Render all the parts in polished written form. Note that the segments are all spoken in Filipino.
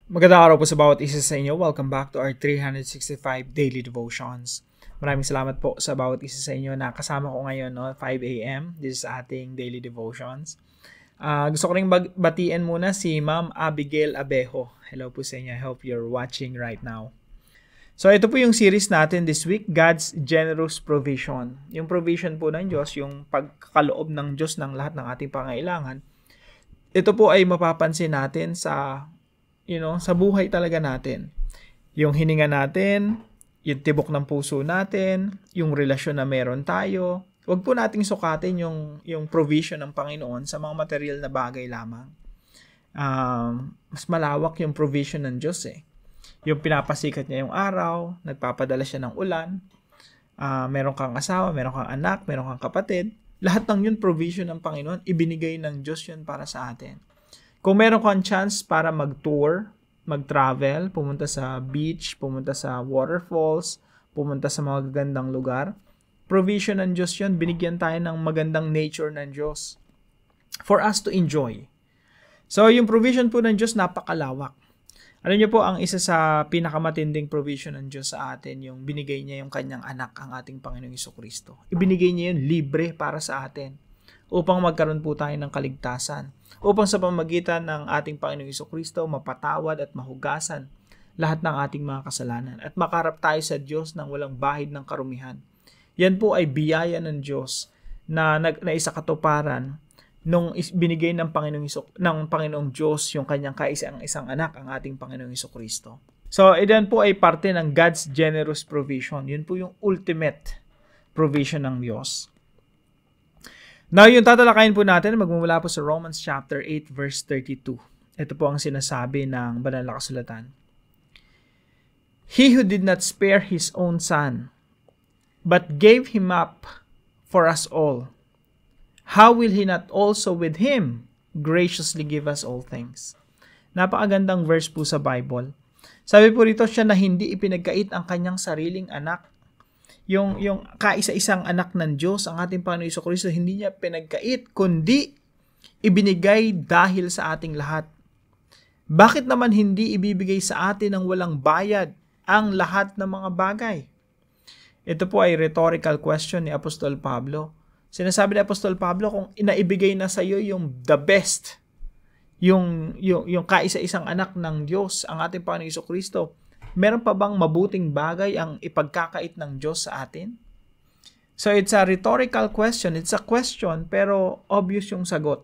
Magandang araw po sa bawat isa sa inyo. Welcome back to our 365 Daily Devotions. Maraming salamat po sa bawat isa sa inyo na kasama ko ngayon, 5 a.m. This is ating Daily Devotions. Gusto ko rin batiin muna si Ma'am Abigail Abejo. Hello po sa inyo. I hope you're watching right now. So ito po yung series natin this week, God's Generous Provision. Yung provision po ng Diyos, yung pagkaloob ng Diyos ng lahat ng ating pangailangan. Ito po ay mapapansin natin sa buhay talaga natin. Yung hininga natin, yung tibok ng puso natin, yung relasyon na meron tayo. Huwag po nating sukatin yung provision ng Panginoon sa mga material na bagay lamang. Mas malawak yung provision ng Diyos eh. Yung pinapasikat niya yung araw, nagpapadala siya ng ulan, meron kang asawa, meron kang anak, meron kang kapatid. Lahat ng yun provision ng Panginoon, ibinigay ng Diyos yun para sa atin. Kung meron kang chance para mag-tour, mag-travel, pumunta sa beach, pumunta sa waterfalls, pumunta sa mga gagandang lugar, provision ng Diyos yun, binigyan tayo ng magandang nature ng Diyos for us to enjoy. So, yung provision po ng Diyos, napakalawak. Alam niyo po, ang isa sa pinakamatinding provision ng Diyos sa atin, yung binigay niya yung kanyang anak, ang ating Panginoong Jesucristo. Ibinigay niya yun libre para sa atin upang magkaroon po tayo ng kaligtasan. Upang sa pamamagitan ng ating Panginoong Jesucristo, mapatawad at mahugasan lahat ng ating mga kasalanan at makarap tayo sa Diyos ng walang bahid ng karumihan. Yan po ay biyaya ng Diyos na naisakatuparan nung binigay ng Panginoong Diyos yung kanyang kaisang-isang anak, ang ating Panginoong Jesucristo. So, yan po ay parte ng God's generous provision. Yun po yung ultimate provision ng Diyos. Now, yung tatalakayin po natin, magmumula po sa Romans chapter 8, verse 32. Ito po ang sinasabi ng banal na kasulatan. He who did not spare his own son, but gave him up for us all, how will he not also with him graciously give us all things? Napakagandang verse po sa Bible. Sabi po rito, siya na hindi ipinagkait ang kanyang sariling anak. Yung kaisa-isang anak ng Diyos, ang ating Panginoon Jesucristo, hindi niya pinagkait, kundi ibinigay dahil sa ating lahat. Bakit naman hindi ibibigay sa atin ng walang bayad ang lahat ng mga bagay? Ito po ay rhetorical question ni Apostol Pablo. Sinasabi ni Apostol Pablo, kung inaibigay na sa iyo yung the best, yung kaisa-isang anak ng Diyos, ang ating Panginoon Jesucristo, meron pa bang mabuting bagay ang ipagkakait ng Diyos sa atin? So it's a rhetorical question. It's a question pero obvious yung sagot.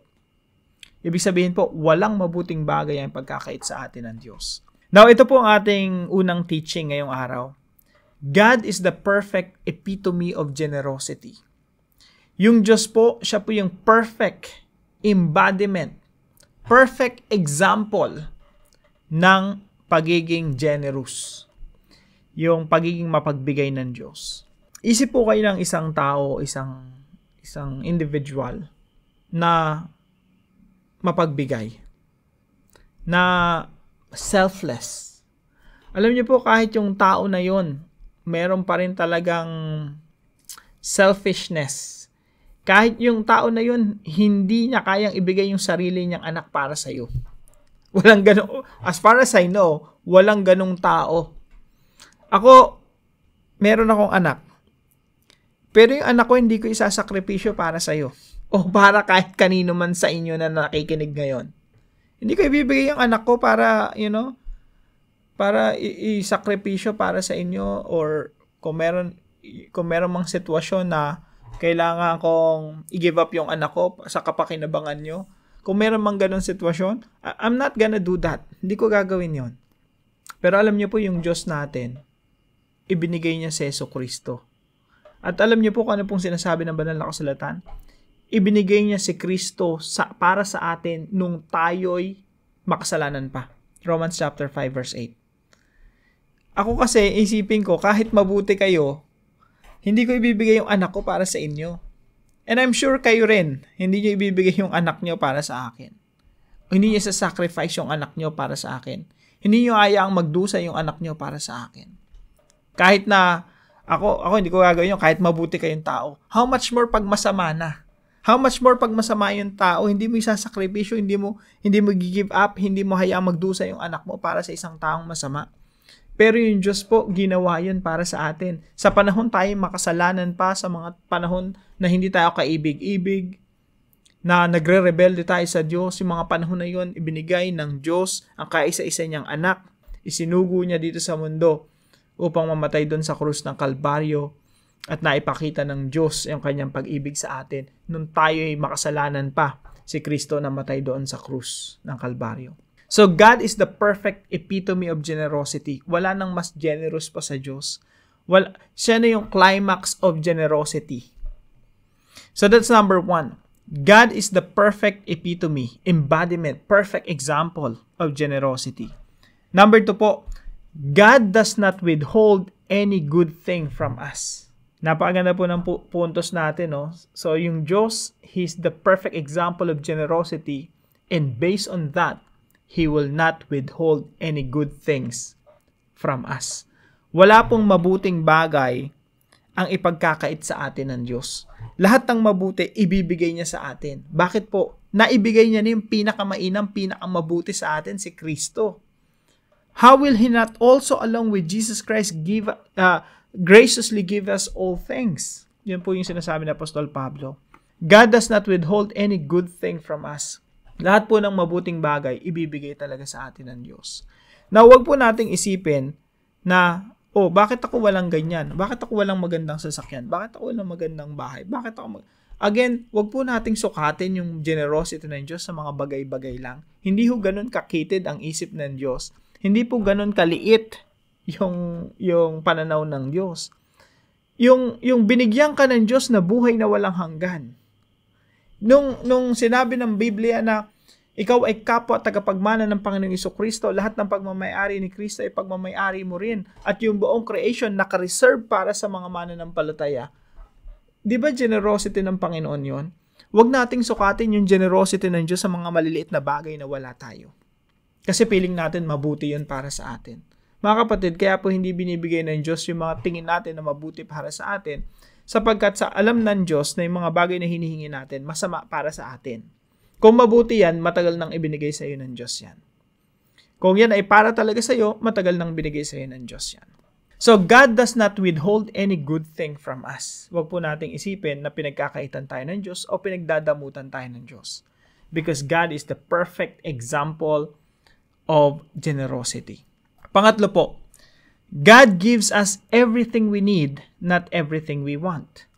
Ibig sabihin po, walang mabuting bagay ang ipagkakait sa atin ng Diyos. Now, ito po ang ating unang teaching ngayong araw. God is the perfect epitome of generosity. Yung Diyos po, siya po yung perfect embodiment, perfect example ng pagiging generous. Yung pagiging mapagbigay ng Diyos. Isip po kayo ng isang tao, isang individual na mapagbigay, na selfless. Alam niyo po, kahit yung tao na yon, meron pa rin talagang selfishness. Kahit yung tao na yun, hindi niya kayang ibigay yung sarili niyang anak para sa iyo. Walang ganun. As far as I know, walang ganung tao. Ako, meron akong anak. Pero yung anak ko, hindi ko isasakripisyo para sa iyo. O para kahit kanino man sa inyo na nakikinig ngayon. Hindi ko ibibigay yung anak ko para, para isakripisyo para sa inyo, or kung meron mang sitwasyon na kailangan kong i-give up yung anak ko sa kapakinabangan nyo. Kung meron mang ganun sitwasyon, I'm not gonna do that. Hindi ko gagawin yon. Pero alam niyo po, yung Diyos natin, ibinigay niya si Jesucristo. At alam niyo po kung ano pong sinasabi ng banal na kasulatan? Ibinigay niya si Kristo para sa atin nung tayo'y makasalanan pa. Romans chapter 5 verse 8. Ako kasi, isipin ko, kahit mabuti kayo, hindi ko ibibigay yung anak ko para sa inyo. And I'm sure kayo rin, hindi nyo ibibigay yung anak nyo para sa akin. O hindi nyo sasacrifice yung anak nyo para sa akin. Hindi nyo ayaang magdusa yung anak nyo para sa akin. Kahit na, ako hindi ko gagawin yun, kahit mabuti kayong tao. How much more pag masama na? How much more pag masama yung tao, hindi mo isasakripisyo, hindi mo give up, hindi mo hayaang magdusa yung anak mo para sa isang taong masama. Pero yung Diyos po, ginawa yun para sa atin. Sa panahon tayo makasalanan pa, sa mga panahon na hindi tayo kaibig-ibig, na nagre-rebelde tayo sa Diyos, yung mga panahon na yun, ibinigay ng Diyos ang kaisa-isa niyang anak. Isinugo niya dito sa mundo upang mamatay doon sa krus ng Kalbaryo at naipakita ng Diyos yung kanyang pag-ibig sa atin. Nung tayo ay makasalanan pa, si Kristo namatay doon sa krus ng Kalbaryo. So God is the perfect epitome of generosity. Wala nang mas generous pa sa Diyos. Siya na yung climax of generosity. So that's number 1. God is the perfect epitome, embodiment, perfect example of generosity. Number 2 po, God does not withhold any good thing from us. Napakaganda po ng puntos natin, no? So yung Diyos, He's the perfect example of generosity, and based on that, He will not withhold any good things from us. Wala pong mabuting bagay ang ipagkakait sa atin ng Diyos. Lahat ng mabuti, ibibigay niya sa atin. Bakit po? Naibigay niya na yung pinakamainam, pinakamabuti sa atin, si Kristo. How will He not also, along with Jesus Christ, graciously give us all things? Yan po yung sinasabi ni Apostol Pablo. God does not withhold any good thing from us. Lahat po ng mabuting bagay, ibibigay talaga sa atin ng Diyos. Now, wag po nating isipin na, bakit ako walang ganyan? Bakit ako walang magandang sasakyan? Bakit ako walang magandang bahay? Bakit ako Again, wag po nating sukatin yung generosity ng Diyos sa mga bagay-bagay lang. Hindi ho ganun kakitid ang isip ng Diyos. Hindi po ganun kaliit yung pananaw ng Diyos. Yung binigyan ka ng Diyos na buhay na walang hanggan. Nung sinabi ng Biblia na ikaw ay kapwa tagapagmana ng Panginoong Jesucristo, lahat ng pagmamayari ni Kristo ay pagmamayari mo rin. At yung buong creation naka-reserve para sa mga mananampalataya. Di ba generosity ng Panginoon yon? Huwag nating sukatin yung generosity ng Diyos sa mga maliliit na bagay na wala tayo. Kasi feeling natin mabuti yun para sa atin. Mga kapatid, kaya po hindi binibigay ng Diyos yung mga tingin natin na mabuti para sa atin, sapagkat sa alam ng Diyos na yung mga bagay na hinihingi natin, masama para sa atin. Kung mabuti yan, matagal nang ibinigay sa iyo ng Diyos yan. Kung yan ay para talaga sa iyo, matagal nang binigay sa iyo ng Diyos yan. So, God does not withhold any good thing from us. Huwag po nating isipin na pinagkakaitan tayo ng Diyos o pinagdadamutan tayo ng Diyos. Because God is the perfect example of generosity. Pangatlo po, God gives us everything we need, not everything we want.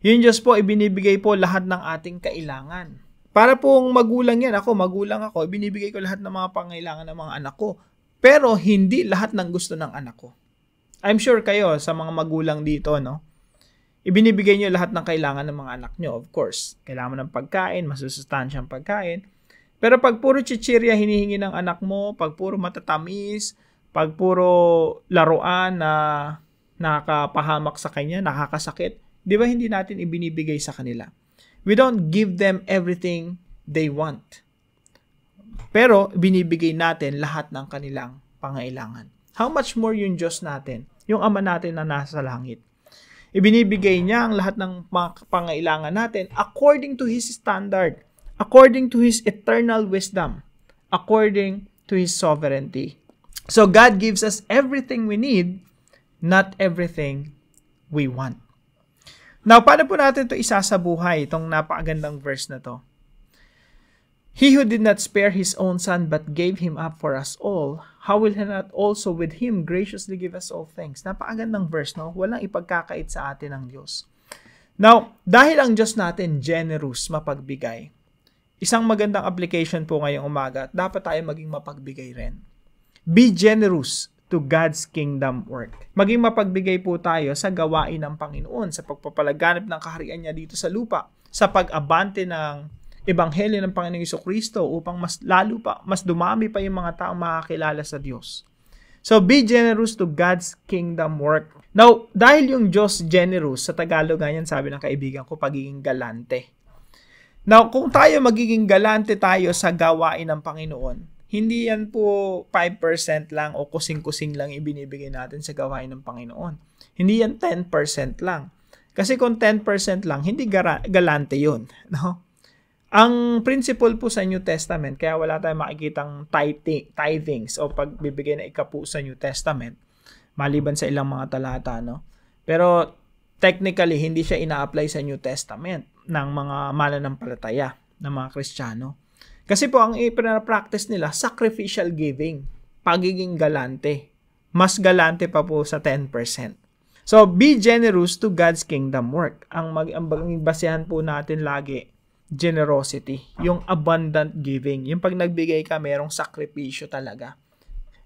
Yung Diyos po, ibinibigay po lahat ng ating kailangan. Para pong magulang yan, magulang ako, ibinibigay ko lahat ng mga pangailangan ng mga anak ko. Pero hindi lahat ng gusto ng anak ko. I'm sure kayo sa mga magulang dito, no? Ibinibigay nyo lahat ng kailangan ng mga anak nyo, of course. Kailangan mo ng pagkain, masusustansyang pagkain. Pero pag puro chichirya hinihingi ng anak mo, pag puro matatamis, pag puro laruan na nakakapahamak sa kanya, nakakasakit, di ba hindi natin ibinibigay sa kanila? We don't give them everything they want. Pero binibigay natin lahat ng kanilang pangailangan. How much more yung Diyos natin, yung Ama natin na nasa langit? Ibinibigay niya ang lahat ng pangailangan natin according to His standard, according to His eternal wisdom, according to His sovereignty. So God gives us everything we need, not everything we want. Now, paano po natin ito isasabuhay, itong napakagandang verse na to? He who did not spare His own Son, but gave Him up for us all, how will He not also with Him graciously give us all things? Napakagandang verse, no? Walang ipagkakait sa atin ng Diyos. Now, dahil ang Diyos natin generous, mapagbigay, isang magandang application po ngayong umaga, dapat tayo maging mapagbigay rin. Be generous to God's kingdom work. Maging mapagbigay po tayo sa gawain ng Panginoon, sa pagpapalaganap ng kaharian niya dito sa lupa, sa pag-abante ng Ebanghelyo ng Panginoong Jesucristo upang mas dumami pa yung mga taong makakilala sa Diyos. So, be generous to God's kingdom work. Now, dahil yung Diyos generous, sa Tagalog ganyan sabi ng kaibigan ko, pagiging galante. Now, kung tayo magiging galante tayo sa gawain ng Panginoon, hindi yan po 5% lang o kusing-kusing lang ibinibigay natin sa gawain ng Panginoon. Hindi yan 10% lang. Kasi kung 10% lang, hindi galante yun. No? Ang principle po sa New Testament, kaya wala tayong makikitang tithings o pagbibigay na ikapu sa New Testament, maliban sa ilang mga talata. No? Pero technically, hindi siya ina-apply sa New Testament ng mga mananampalataya, ng mga Kristiyano. Kasi po, ang ipina-practice nila, sacrificial giving, pagiging galante. Mas galante pa po sa 10%. So, be generous to God's kingdom work. Ang basehan po natin lagi, generosity. Yung abundant giving. Yung pag nagbigay ka, merong sakripisyo talaga.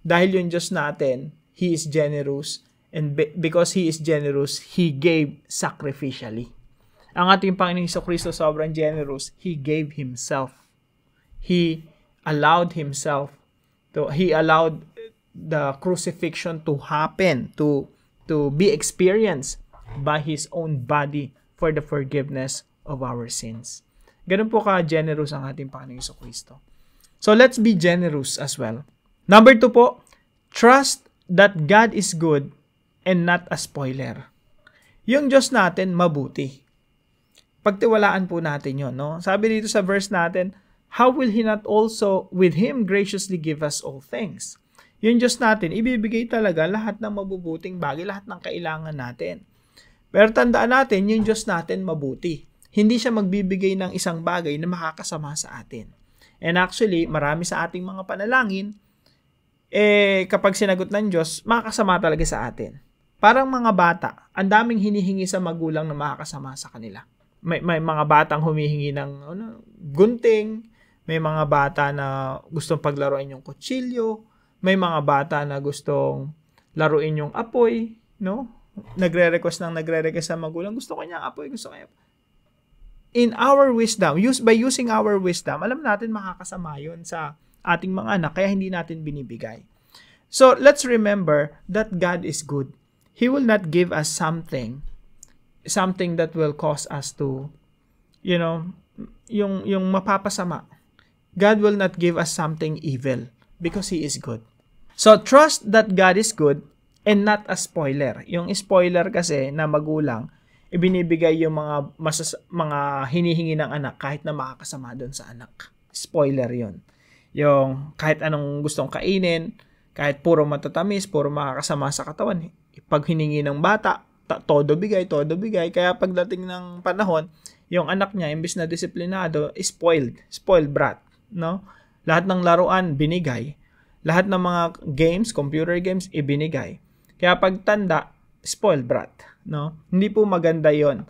Dahil yung Diyos natin, He is generous. And because He is generous, He gave sacrificially. Ang ating Panginoong Jesucristo sobrang generous. He gave Himself. He allowed Himself. He allowed the crucifixion to happen, to be experienced by His own body for the forgiveness of our sins. Ganun po ka-generous ang ating Panginoong Jesucristo. So let's be generous as well. Number 2 po, trust that God is good and not a spoiler. Yung Diyos natin, mabuti. Pagtiwalaan po natin yun. No? Sabi dito sa verse natin, how will He not also with Him graciously give us all things? Yung Diyos natin, ibibigay talaga lahat ng mabubuting bagay, lahat ng kailangan natin. Pero tandaan natin, yung Diyos natin mabuti. Hindi siya magbibigay ng isang bagay na makakasama sa atin. And actually, marami sa ating mga panalangin, kapag sinagot ng Diyos, makakasama talaga sa atin. Parang mga bata, ang daming hinihingi sa magulang na makakasama sa kanila. May mga batang humihingi ng gunting, may mga bata na gustong paglaruan yung kutsilyo, may mga bata na gustong laruin yung apoy, no? Nagre-request sa magulang, gusto ko niyang apoy, gusto ko niya. In our wisdom, by using our wisdom, alam natin makakasama yun sa ating mga anak, kaya hindi natin binibigay. So, let's remember that God is good. He will not give us something that will cause us to, yung mapapasama. God will not give us something evil because He is good. So, trust that God is good and not a spoiler. Yung spoiler kasi na magulang, ibinibigay yung mga hinihingi ng anak kahit na makakasama doon sa anak. Spoiler yun. Yung kahit anong gustong kainin, kahit puro matatamis, puro makakasama sa katawan. Pag hiningi ng bata, todo bigay. Kaya pagdating ng panahon, yung anak niya, imbis na disiplinado, spoiled brat. No? Lahat ng laruan, binigay. Lahat ng mga games, computer games, ibinigay. Kaya pagtanda, spoiled brat. No? Hindi po maganda yon.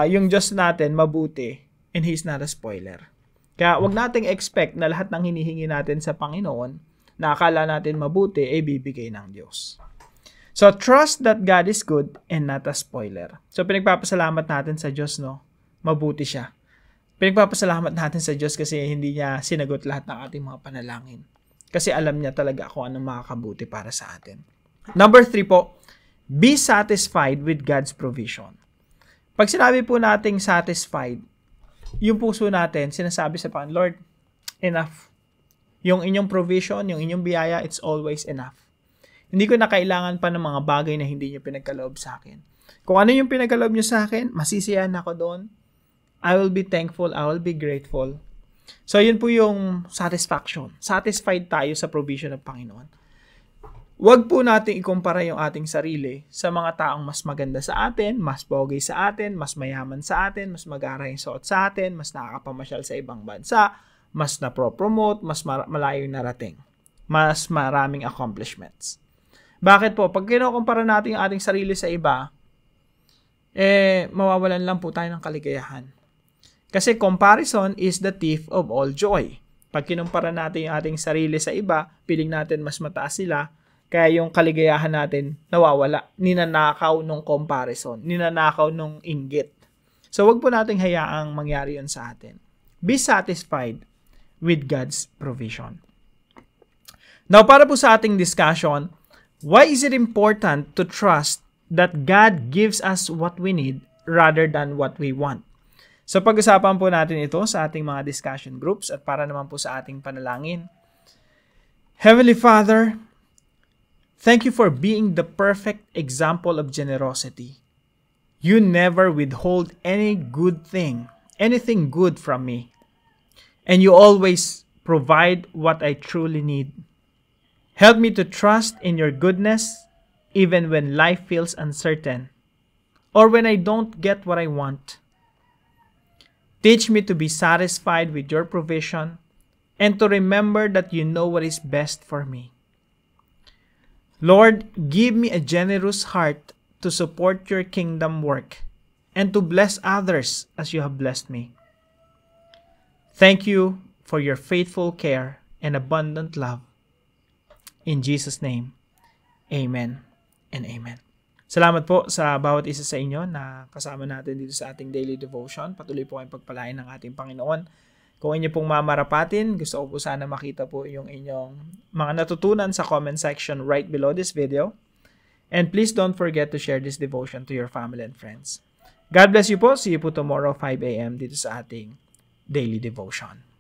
Yung Diyos natin, mabuti, and He's not a spoiler. Kaya wag nating expect na lahat ng hinihingi natin sa Panginoon, na akala natin mabuti, ay bibigay ng Diyos. So, trust that God is good and not a spoiler. So, pinagpapasalamat natin sa Diyos, no? Mabuti siya. Pinagpapasalamat natin sa Diyos kasi hindi niya sinagot lahat ng ating mga panalangin. Kasi alam niya talaga kung anong makakabuti para sa atin. Number 3 po, be satisfied with God's provision. Pag sinabi po nating satisfied, yung puso natin, sinasabi sa Panginoon, Lord, enough. Yung inyong provision, yung inyong biyaya, it's always enough. Hindi ko na kailangan pa ng mga bagay na hindi niyo pinagkaloob sa akin. Kung ano yung pinagkaloob niyo sa akin, masisiyahan ako doon. I will be thankful, I will be grateful. So, yun po yung satisfaction. Satisfied tayo sa provision ng Panginoon. Huwag po natin ikumpara yung ating sarili sa mga taong mas maganda sa atin, mas pogi sa atin, mas mayaman sa atin, mas mag-aral yung suot sa atin, mas nakakapamasyal sa ibang bansa, mas na-promote, mas malayo narating, mas maraming accomplishments. Bakit po? Pag kinukumpara natin yung ating sarili sa iba, mawawalan lang po tayo ng kaligayahan. Kasi comparison is the thief of all joy. Pag kinumpara natin yung ating sarili sa iba, piling natin mas mataas sila, kaya yung kaligayahan natin nawawala. Ninanakaw nung comparison, ninanakaw nung inggit. So wag po nating hayaang mangyari yun sa atin. Be satisfied with God's provision. Now, para po sa ating discussion, why is it important to trust that God gives us what we need rather than what we want? So pag-usapan po natin ito sa ating mga discussion groups at para naman po sa ating panalangin. Heavenly Father, thank you for being the perfect example of generosity. You never withhold anything good from me. And you always provide what I truly need. Help me to trust in your goodness even when life feels uncertain or when I don't get what I want. Teach me to be satisfied with your provision and to remember that you know what is best for me. Lord, give me a generous heart to support your kingdom work and to bless others as you have blessed me. Thank you for your faithful care and abundant love. In Jesus' name, amen and amen. Salamat po sa bawat isa sa inyo na kasama natin dito sa ating daily devotion. Patuloy po kayong pagpalain ng ating Panginoon. Kung inyo pong mamarapatin, gusto ko po sana makita po yung inyong mga natutunan sa comment section right below this video. And please don't forget to share this devotion to your family and friends. God bless you po. See you po tomorrow 5 a.m. dito sa ating daily devotion.